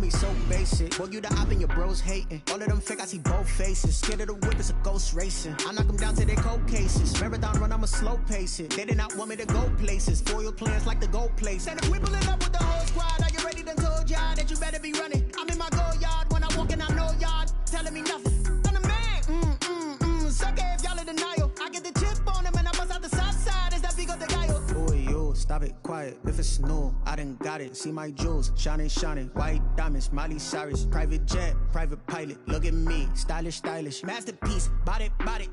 me so basic. Boy, you the op and your bros hating. All of them fake, I see both faces. Scared of the whip, it's a ghost racing. I knock them down to their cold cases. Marathon run, I'ma slow pace it. They did not want me to go places. Foil plans like the gold place. And if we pulling up with the whole squad, are you ready to told y'all that you better be running? I'm in my go yard when I walk in, I know y'all telling me nothing. I'm the man, sucker if y'all in denial. I get the chip on them and I bust out the south side. Is that big of the guy? Boy, yo, stop it, quiet. If it's new, I done got it. See my jewels, shining, shining. White diamonds, Miley Cyrus. Private jet, private pilot. Look at me, stylish, stylish. Masterpiece, body,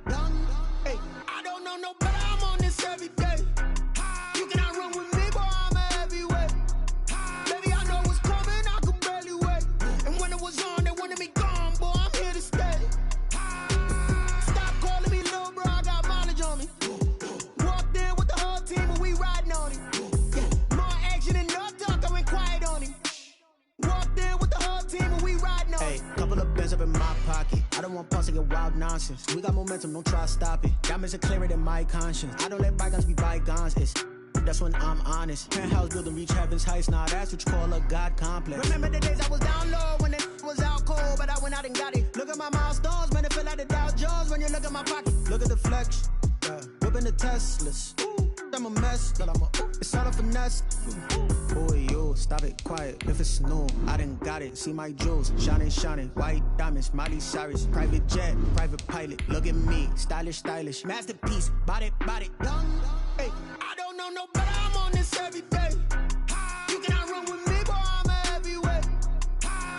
young. Hey, I don't know no better. I'm on this every day. You cannot run with me, boy. I'm a heavyweight. Baby, I know what's coming. I could barely wait. And when it was on, they wanted me gone, boy. I'm here to stay. Stop calling me little bro. I got mileage on me. Walked in with the whole team, and we riding on him. Yeah, more action and no talk. I went quiet on him. Walked in with the whole team, and we riding on him. Hey, couple of bands up in my pocket. I don't want pulse to get wild nonsense. We got momentum, don't try to stop it. Diamonds are clearer than my conscience. I don't let bygones be bygones. That's when I'm honest. Penthouse building, reach heaven's heights. Now that's what you call a God complex. Remember the days I was down low when it was out cold, but I went out and got it. Look at my milestones, man, it feel like the Dow Jones when you look at my pocket. Look at the flex, whipping the Teslas. I'm a mess, but it's all a finesse. Boy, yo, stop it, quiet. If it's new, I done got it. See my jewels, shining, shining. White diamonds, Miley Cyrus. Private jet, private pilot. Look at me, stylish, stylish. Masterpiece, body, young. Hey, I don't know no better. I'm on this every day. You cannot run with me, boy. I'm a heavyweight.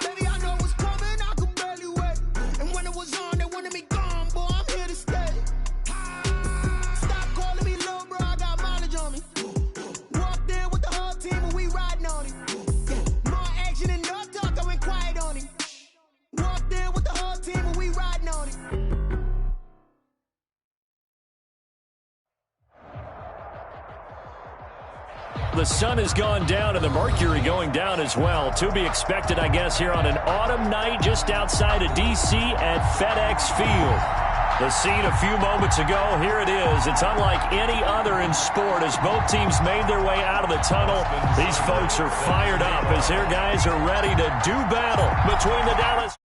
Baby, I know what's coming. I could barely wait. And when it was on, they wanted me gone, boy. I'm here to stay. Stop calling me little bro. I got mileage on me. Walked in with the whole team, and we riding on him. Yeah, more action and no talk. I went quiet on him. Walked in with the whole team, and we riding on him. The sun has gone down and the mercury going down as well. To be expected, I guess, here on an autumn night just outside of D.C. at FedEx Field. The scene a few moments ago, here it is. It's unlike any other in sport as both teams made their way out of the tunnel. These folks are fired up as their guys are ready to do battle between the Dallas.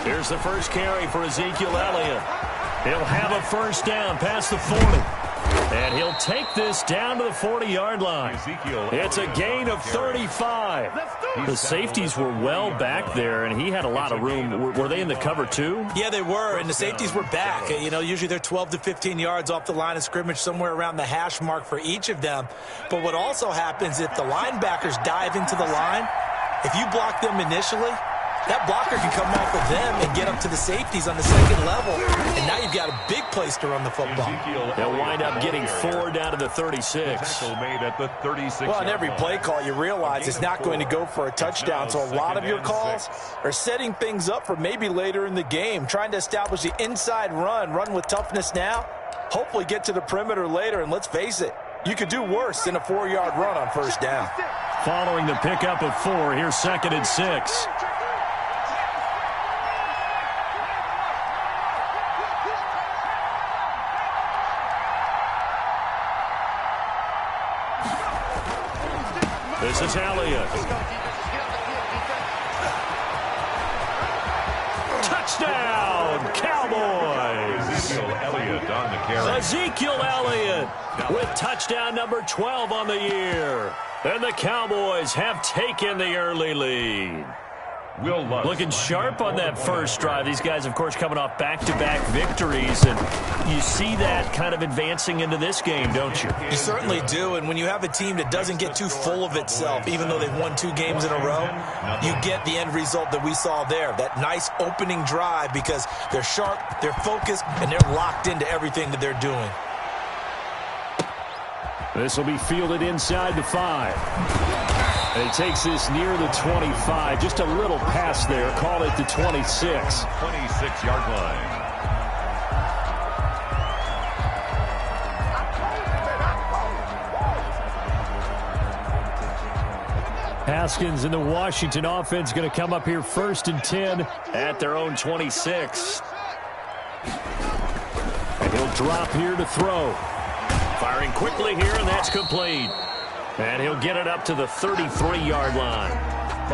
Here's the first carry for Ezekiel Elliott. He'll have a first down past the 40. And he'll take this down to the 40-yard line. It's a gain of 35. The safeties were well back there, and he had a lot of room. Were they in the cover, too? Yeah, they were, and the safeties were back. You know, usually they're 12 to 15 yards off the line of scrimmage, somewhere around the hash mark for each of them. But what also happens if the linebackers dive into the line, if you block them initially, that blocker can come off of them and get up to the safeties on the second level. And now you've got a big place to run the football. They'll wind up getting 4 down to the 36. Made at the 36. Well, on every play call, you realize it's not going to go for a touchdown. So a lot of your calls are setting things up for maybe later in the game, trying to establish the inside run with toughness now, hopefully get to the perimeter later. And let's face it, you could do worse than a 4-yard run on first down. Following the pickup of 4, here's 2nd and 6. This is Elliott. Touchdown, Cowboys! Ezekiel Elliott on the carry. Ezekiel Elliott with touchdown number 12 on the year. And the Cowboys have taken the early lead. Looking sharp on that first drive. These guys, of course, coming off back-to-back victories, and you see that kind of advancing into this game, don't you? You certainly do, and when you have a team that doesn't get too full of itself, even though they've won 2 games in a row, you get the end result that we saw there, that nice opening drive, because they're sharp, they're focused, and they're locked into everything that they're doing. This will be fielded inside the 5. And he takes this near the 25. Just a little pass there. Call it the 26. 26-yard line. Haskins and the Washington offense going to come up here 1st and 10 at their own 26. And he'll drop here to throw. Firing quickly here, and that's complete. And he'll get it up to the 33-yard line.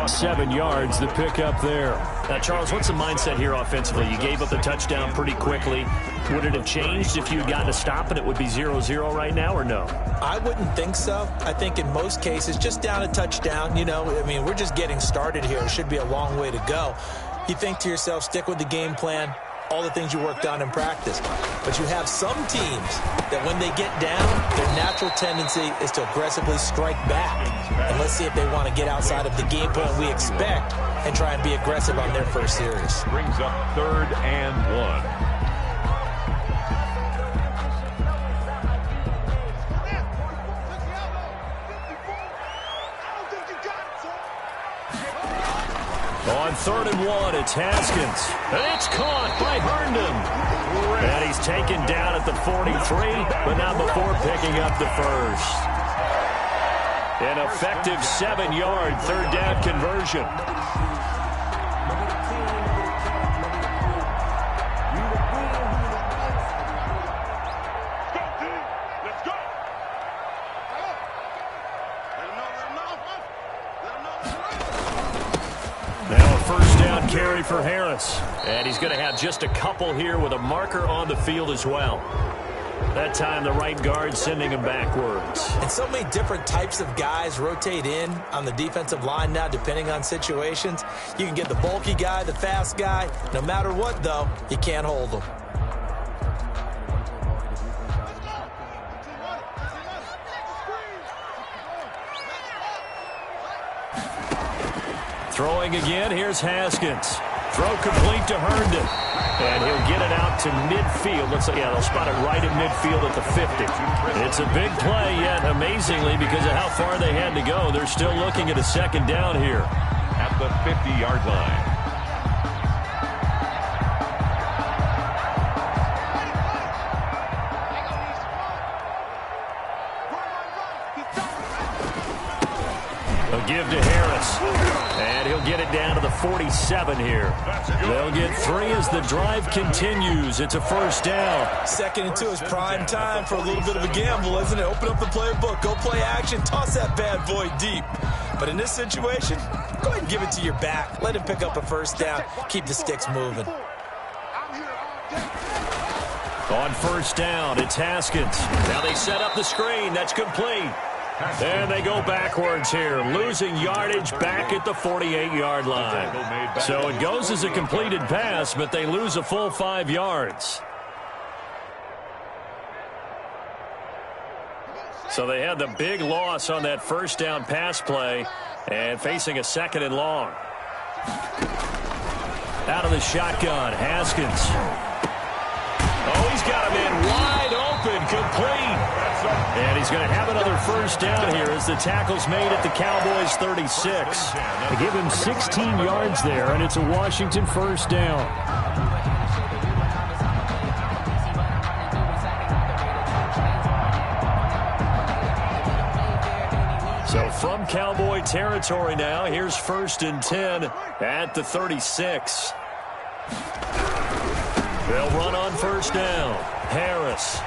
7 yards, the pickup there. Now, Charles, what's the mindset here offensively? You gave up the touchdown pretty quickly. Would it have changed if you had gotten a stop and it would be 0-0 right now, or no? I wouldn't think so. I think in most cases, just down a touchdown, you know, I mean, we're just getting started here. It should be a long way to go. You think to yourself, stick with the game plan, all the things you worked on in practice. But you have some teams that when they get down, their natural tendency is to aggressively strike back. And let's see if they want to get outside of the game plan we expect and try and be aggressive on their first series. Brings up 3rd and 1. On 3rd and 1, it's Haskins. And it's caught by Herndon. And he's taken down at the 43, but not before picking up the first. An effective 7-yard 3rd down conversion. Now a 1st down carry for Harris. And he's going to have just a couple here with a marker on the field as well. That time the right guard sending him backwards. And so many different types of guys rotate in on the defensive line now depending on situations. You can get the bulky guy, the fast guy. No matter what, though, you can't hold them. Throwing again, here's Haskins. Throw complete to Herndon. And he'll get it out to midfield. Looks like, yeah, they'll spot it right at midfield at the 50. It's a big play, yet amazingly, because of how far they had to go, they're still looking at a 2nd down here. At the 50-yard line. They'll give to Harris. And he'll get it down to the 47 here. They'll get 3 as the drive continues. It's a 1st down. 2nd and 2 is prime time for a little bit of a gamble, isn't it? Open up the playbook, go play action, toss that bad boy deep. But in this situation, go ahead and give it to your back. Let him pick up a 1st down. Keep the sticks moving. On 1st down, it's Haskins. Now they set up the screen. That's complete. And they go backwards here, losing yardage back at the 48-yard line. So it goes as a completed pass, but they lose a full 5 yards. So they had the big loss on that 1st down pass play and facing a 2nd and long. Out of the shotgun, Haskins. Oh, he's got him in wide open, complete. And he's going to have another 1st down here as the tackle's made at the Cowboys' 36. They give him 16 yards there, and it's a Washington 1st down. So from Cowboy territory now, here's 1st and 10 at the 36. They'll run on 1st down. Harris.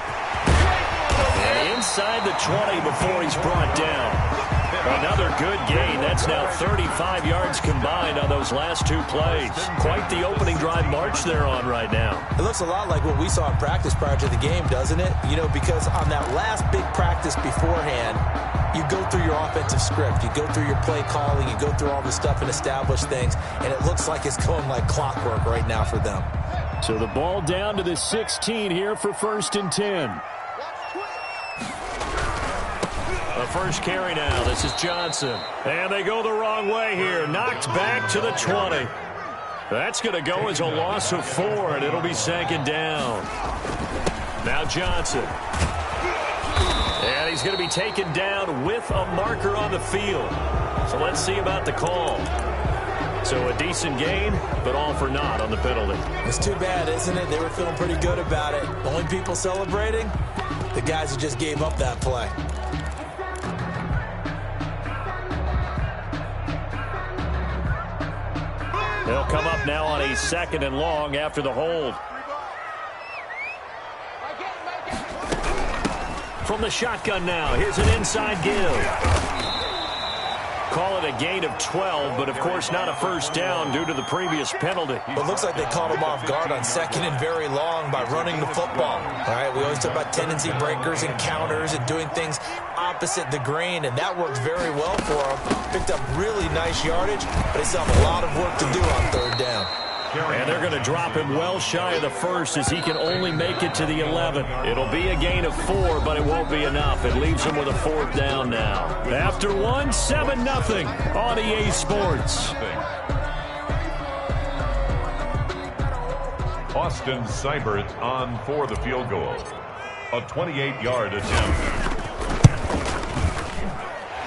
And inside the 20 before he's brought down. Another good gain. That's now 35 yards combined on those last 2 plays. Quite the opening drive march they're on right now. It looks a lot like what we saw in practice prior to the game, doesn't it? You know, because on that last big practice beforehand, you go through your offensive script. You go through your play calling. You go through all the stuff and establish things. And it looks like it's going like clockwork right now for them. So the ball down to the 16 here for 1st and 10. The first carry now. This is Johnson. And they go the wrong way here. Knocked back to the 20. That's going to go as a loss of 4, and it'll be 2nd down. Now Johnson. And he's he's going to be taken down with a marker on the field. So let's see about the call. So a decent gain, but all for naught on the penalty. It's too bad, isn't it? They were feeling pretty good about it. Only people celebrating, the guys who just gave up that play. They'll come up now on a 2nd and long after the hold. From the shotgun now, here's an inside give. Call it a gain of 12, but of course not a first down due to the previous penalty. It looks like they caught him off guard on 2nd and very long by running the football. All right, we always talk about tendency breakers and counters and doing things opposite the grain, and that worked very well for them. Picked up really nice yardage, but they still have a lot of work to do on 3rd down. And they're going to drop him well shy of the 1st as he can only make it to the 11. It'll be a gain of 4, but it won't be enough. It leaves him with a 4th down now. After 1, 7-0 on EA Sports. Austin Seibert on for the field goal. A 28-yard attempt.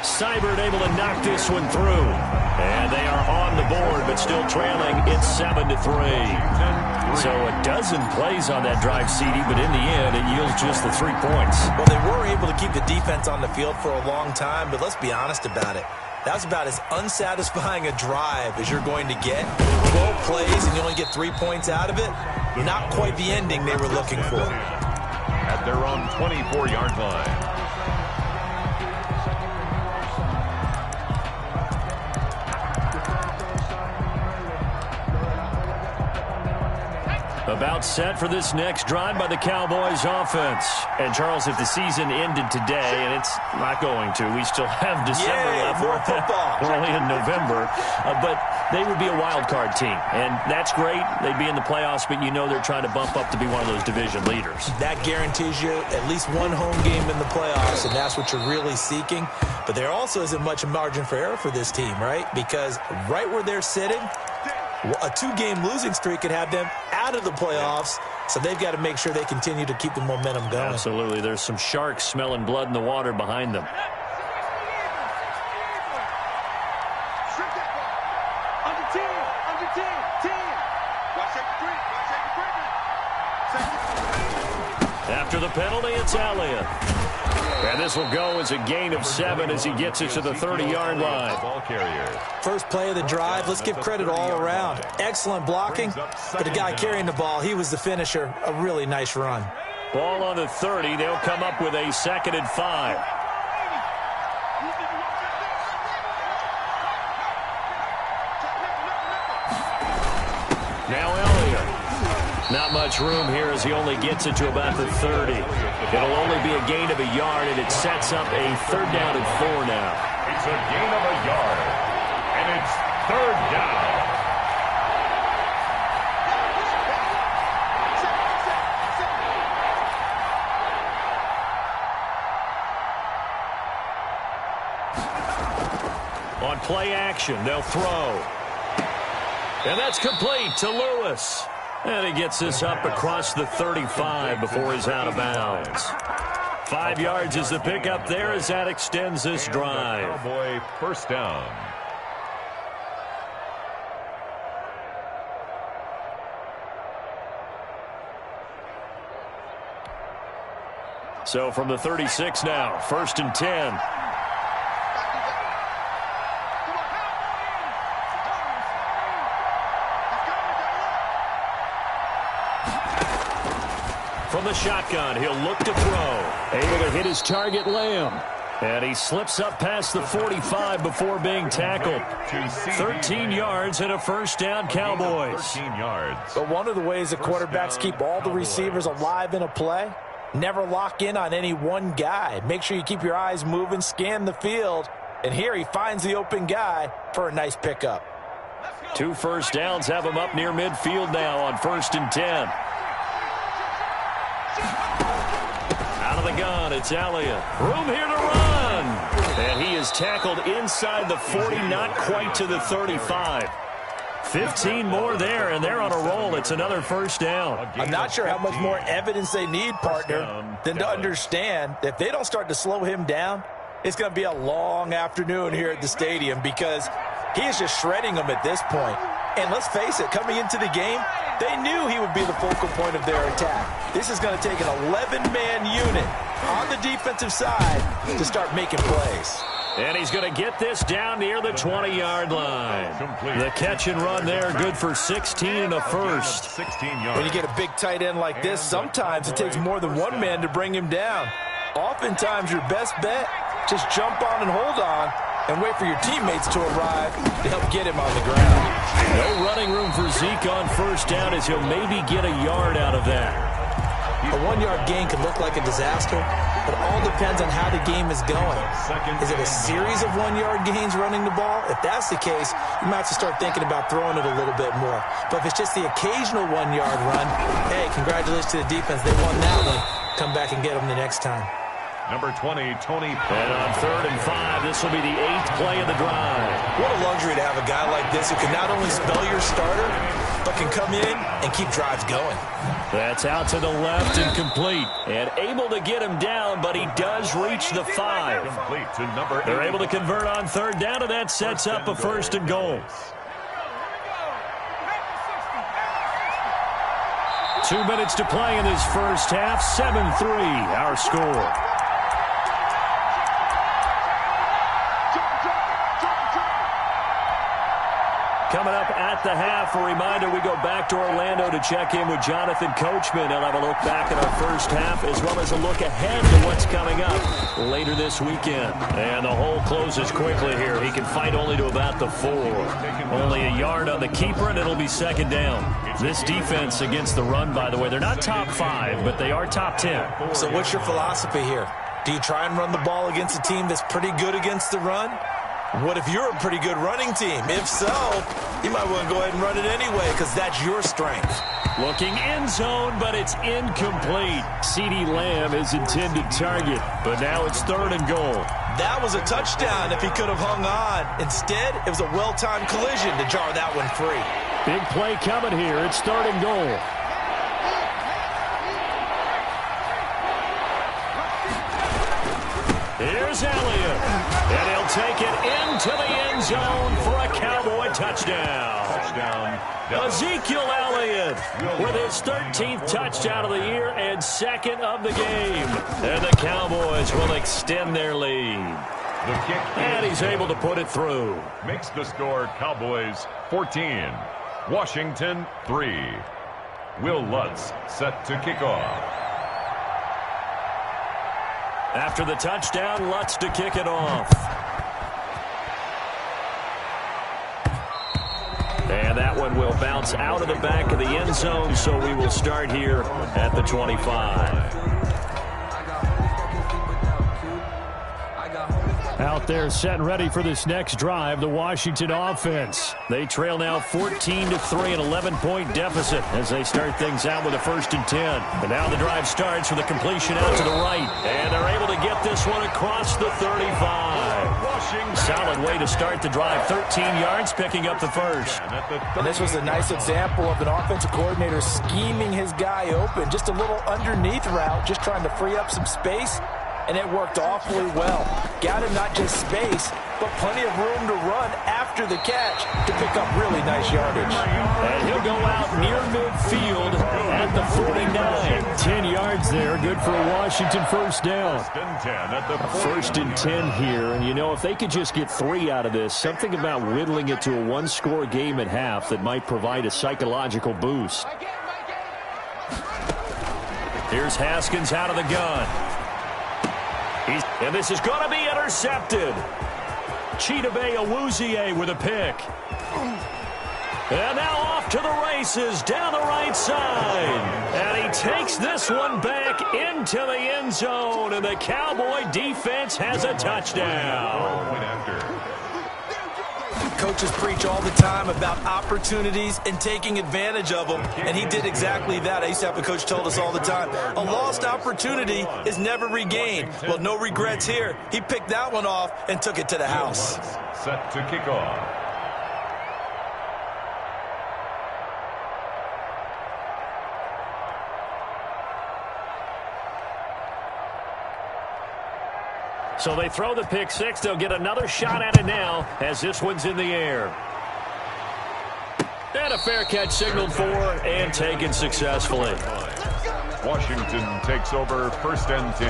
Seibert able to knock this one through. And they are on the board, but still trailing. It's 7-3. So a dozen plays on that drive, CD, but in the end, it yields just the 3 points. Well, they were able to keep the defense on the field for a long time, but let's be honest about it. That was about as unsatisfying a drive as you're going to get. 12 plays, and you only get 3 points out of it. Not quite the ending they were looking for. At their own 24-yard line. About set for this next drive by the Cowboys offense. And, Charles, if the season ended today, and it's not going to, we still have December left. More football. We're only in November. But they would be a wild card team. And that's great. They'd be in the playoffs, but you know they're trying to bump up to be one of those division leaders. That guarantees you at least one home game in the playoffs, and that's what you're really seeking. But there also isn't much margin for error for this team, right? Because right where they're sitting, a 2-game losing streak could have them out of the playoffs, so they've got to make sure they continue to keep the momentum going. Absolutely. There's some sharks smelling blood in the water behind them. After the penalty, it's Elliott. And this will go as a gain of 7 as he gets it to the 30-yard line. First play of the drive, let's give credit all around. Excellent blocking, but the guy carrying the ball, he was the finisher. A really nice run. Ball on the 30. They'll come up with a 2nd and 5. Now Elliott. Not much room here as he only gets it to about the 30. It'll only be a gain of a yard, and it sets up a 3rd down and 4 now. It's a gain of a yard, and it's 3rd down. On play action, they'll throw. And that's complete to Lewis. And he gets this up across the 35 before he's out of bounds. 5 yards is the pickup there as that extends this drive. Cowboy first down. So from the 36 now, 1st and 10. From the shotgun, he'll look to throw. Able to hit his target, Lamb. And he slips up past the 45 before being tackled. 13 yards and a 1st down, Cowboys. 13 yards. But one of the ways the quarterbacks keep all the receivers alive in a play, never lock in on any one guy. Make sure you keep your eyes moving, scan the field. And here he finds the open guy for a nice pickup. 2 1st downs have him up near midfield now on 1st and 10. Out of the gun, it's Elliott. Room here to run. And he is tackled inside the 40, not quite to the 35. 15 more there, and they're on a roll. It's another first down. I'm not sure how much more evidence they need, partner, than to understand that if they don't start to slow him down, it's going to be a long afternoon here at the stadium because he is just shredding them at this point. And let's face it, coming into the game, they knew he would be the focal point of their attack. This is going to take an 11-man unit on the defensive side to start making plays. And he's going to get this down near the 20-yard line. The catch and run there, good for 16 and a first. When you get a big tight end like this, sometimes it takes more than one man to bring him down. Oftentimes, your best bet, just jump on and hold on and wait for your teammates to arrive to help get him on the ground. No running room for Zeke on first down as he'll maybe get a yard out of that. A one-yard gain could look like a disaster, but it all depends on how the game is going. Is it a series of one-yard gains running the ball? If that's the case, you might have to start thinking about throwing it a little bit more. But if it's just the occasional one-yard run, hey, congratulations to the defense. They won that one. Come back and get them the next time. Number 20, Tony. And on 3rd and 5, this will be the 8th play of the drive. What a luxury to have a guy like this who can not only spell your starter, but can come in and keep drives going. That's out to the left and complete. And able to get him down, but he does reach the 5. Complete to number 8. They're able to convert on 3rd down, and that sets up a 1st and goal. 2 minutes to play in this first half. 7-3, our score. Coming up at the half, a reminder, we go back to Orlando to check in with Jonathan Coachman. He'll have a look back at our first half as well as a look ahead to what's coming up later this weekend. And the hole closes quickly here. He can fight only to about the 4. Only a yard on the keeper, and it'll be 2nd down. This defense against the run, by the way, they're not top 5, but they are top 10. So what's your philosophy here? Do you try and run the ball against a team that's pretty good against the run? What if you're a pretty good running team? If so, you might want to go ahead and run it anyway because that's your strength. Looking end zone, but it's incomplete. CeeDee Lamb is intended target, but now it's 3rd and goal. That was a touchdown if he could have hung on. Instead, it was a well-timed collision to jar that one free. Big play coming here. It's 3rd and goal. Here's Elliott, and he'll take it into the end zone for a Cowboy touchdown. Ezekiel Elliott with his 13th touchdown of the year and 2nd of the game. And the Cowboys will extend their lead. And he's able to put it through. Makes the score Cowboys 14, Washington 3. Will Lutz set to kick off. After the touchdown, Lutz to kick it off. And that one will bounce out of the back of the end zone, so we will start here at the 25. Out there set and ready for this next drive, the Washington offense. They trail now 14-3, an 11-point deficit as they start things out with a 1st and 10. And now the drive starts with a completion out to the right. And they're able to get this one across the 35. Solid way to start the drive. 13 yards, picking up the 1st. And this was a nice example of an offensive coordinator scheming his guy open. Just a little underneath route, just trying to free up some space. And it worked awfully well. Got him not just space, but plenty of room to run after the catch to pick up really nice yardage. And he'll go out near midfield at the 49. 10 yards there, good for a Washington 1st down. 1st and 10 here, and you know, if they could just get 3 out of this, something about whittling it to a 1-score game at half that might provide a psychological boost. Here's Haskins out of the gun. And this is going to be intercepted. Chidobe Awuzie with a pick. And now off to the races down the right side. And he takes this one back into the end zone. And the Cowboy defense has a touchdown. Coaches preach all the time about opportunities and taking advantage of them, and he did exactly that. I used to have a coach told us all the time, a lost opportunity is never regained. Well, no regrets here. He picked that one off and took it to the house. Set to kick off. So they throw the pick six. They'll get another shot at it now as this one's in the air. And a fair catch signaled for and taken successfully. Washington takes over 1st and 10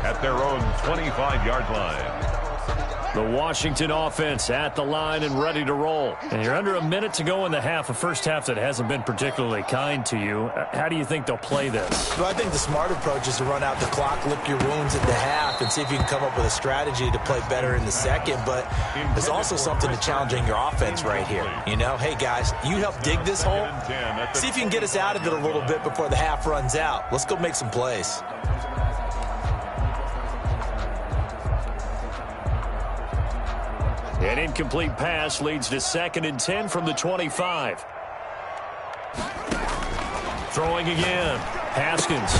at their own 25-yard line. The Washington offense at the line and ready to roll. And you're under a minute to go in the half, a first half that hasn't been particularly kind to you. How do you think they'll play this? Well, I think the smart approach is to run out the clock, lick your wounds at the half, and see if you can come up with a strategy to play better in the second. But there's also something to challenging your offense right here. You know, hey, guys, you help dig this hole. See if you can get us out of it a little bit before the half runs out. Let's go make some plays. An incomplete pass leads to 2nd and 10 from the 25. Throwing again. Haskins.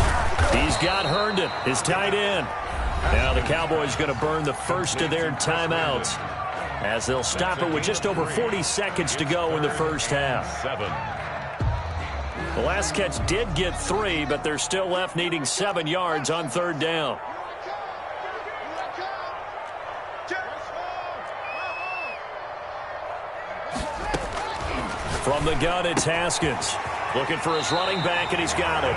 He's got Herndon, his tight end. Now the Cowboys going to burn the first of their timeouts as they'll stop it with just over 40 seconds to go in the first half. The last catch did get 3, but they're still left needing 7 yards on 3rd down. From the gun, it's Haskins. Looking for his running back, and he's got it.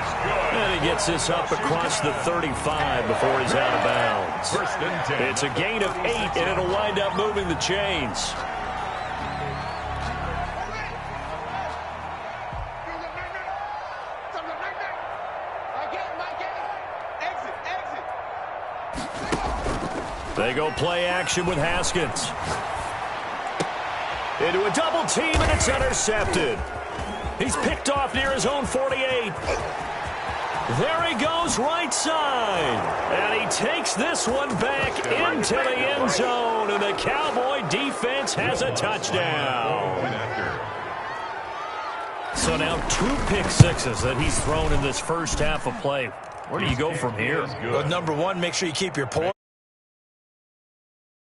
And he gets this up across the 35 before he's out of bounds. It's a gain of 8, and it'll wind up moving the chains. They go play action with Haskins. Into a double team, and it's intercepted. He's picked off near his own 48. There he goes right side. And he takes this one back into the end zone. And the Cowboy defense has a touchdown. So now 2 pick sixes that he's thrown in this first half of play. Where do you go from here? Well, number one, make sure you keep your poise.